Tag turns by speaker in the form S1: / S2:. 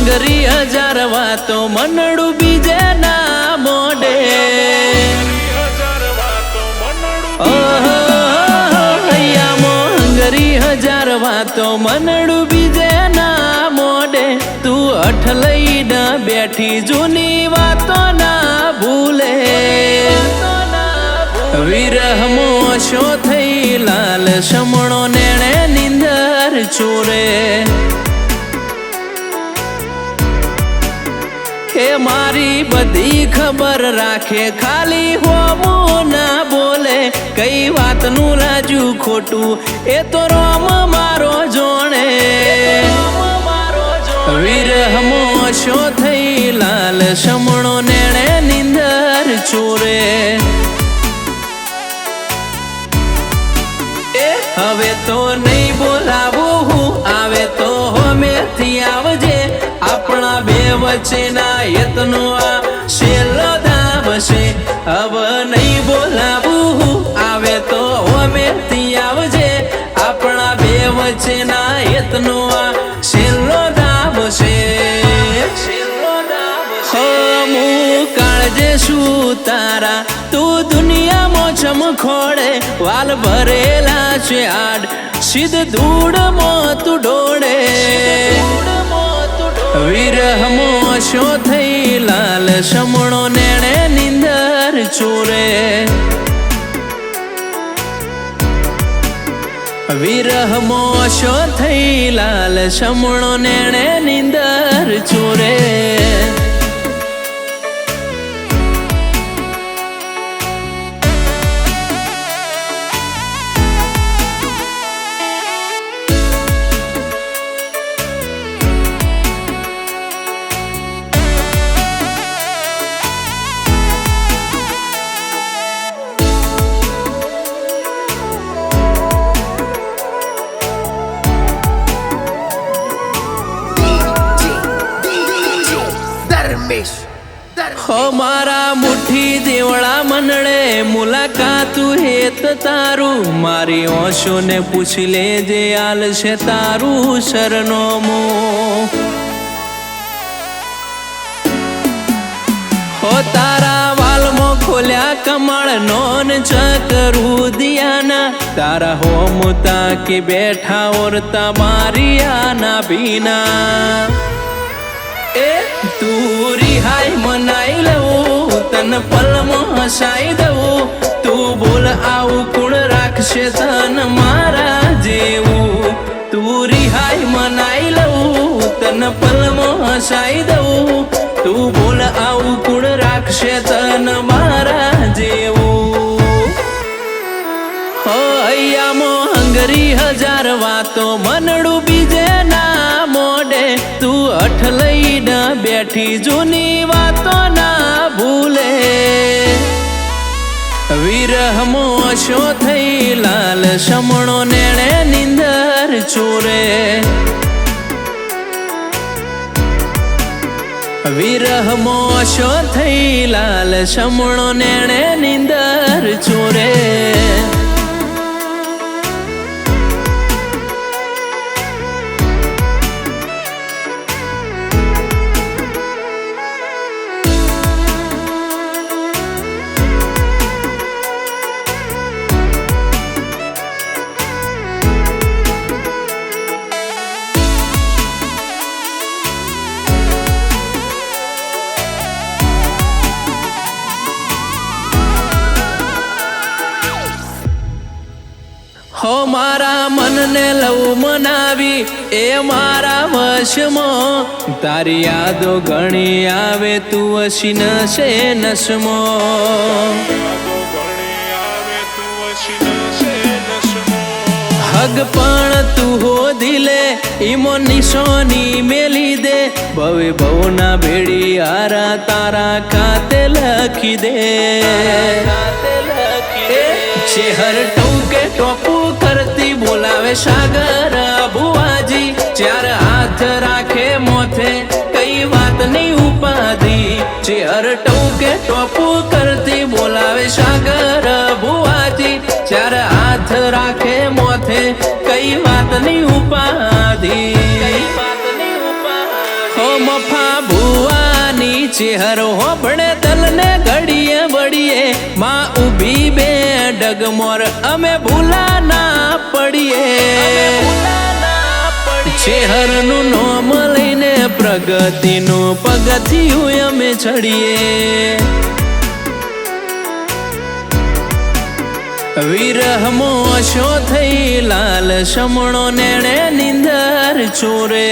S1: હંગરી હજાર વાતો મનડું બીજે ના મોડે હંગરી હજાર વાતો મનડું બીજે ના મોડે તું અઠ લઈને બેઠી જૂની વાતો ના ભૂલે વિરહમો શો થઈ લાલ સમણો નેણે નિંદર ચોરે હે મારી બધી ખબર રાખે ખાલી હોમો ના બોલે કઈ વાતનું રાજુ ખોટું એ તો રોમ મારો જોણે વિરહમો શો થઈ લાલ સમણો નેણે નિંદર ચોરે હવે તો નહીં બોલાવું હું આવે તો હોમેથી આવજે આપણા બે વચ્ચેના યત્નો આ છેલ્લો દાબશે હવે નહીં બોલાવું હું આવે તો હોમેથી આવજે આપણા બે વચ્ચેના યત્નો આ છેલ્લો દાબશે હું કાળજે શું તારા તું દુનિયામાં ચમખોડે વાલ ભરેલા છે આડ સિદ્ધ ધૂળમાં તું ડોળે વિરહમો શો થઈ લાલ સમણો નેણે નિંદર ચોરે વિરહમો શો થઈ લાલ સમણો નેણે નિંદર ચોરે મારા મુઠ્ઠી દેવળા મનડે મુલાકાતું હેત તારું મારી ઓશો ને પૂછી લેજે આલ છે તારું સરનામું હો તારા વાલમાં ખોલ્યા કમળ નોન ચકરું દિયાના તારા હોમતા કે બેઠા ઓરતા મારી આના ભીના એ તું રિહાઈ મનાઈ લઉં તન પલમાં હસાઈ દઉં તું બોલ આવું કોણ રાખશે તન મારા જેવું તું રિહાઈ મનાઈ લઉં તન પલમાં હસાઈ દઉં તું બોલ આવું કોણ રાખશે તન મારા જેવું હો અહીંયામાં હંગરી હજાર વાતો મનડું બીજે ના મોડે તું અઠ લઈને બેઠી જૂની વાતો ના ભૂલે વિરહમો શો થઈ લાલ સમણો નેણે નિંદર ચોરે વિરહમો શો થઈ લાલ સમણો નેણે નિંદર ચોરે હો મારા મનને લઉં મનાવી એ મારા વશમાં તારી યાદો ઘણી આવે તું વસી નશે નસમાં હગ પણ તું હો દિલે ઈમો નિશોની મેલી દે ભવે ભવના ભેડી હારા તારા ખાતે લખી દે શેહર ટૂકે ટોપુ કરતી બોલાવે સાગર બુઆજી ચાર હાથ રાખે મોથે કઈ વાતની ઉપાધિ શેહર ટૂકે ટોપુ કરતી બોલાવે સાગર બુઆજી ચાર હાથ રાખે મોથે કઈ વાતની ઉપાધિ હો ચેહર હોબળે દલને ઘડીએ વળીએ માં ઊભી બે ડગમોર અમે ભૂલા ના પડીએ ચેહરનું નોમ લઈને પ્રગતિનું પગથિયું અમે ચડીએ વિરહમો શો થઈ લાલ શમણો નેણે નિંદર ચોરે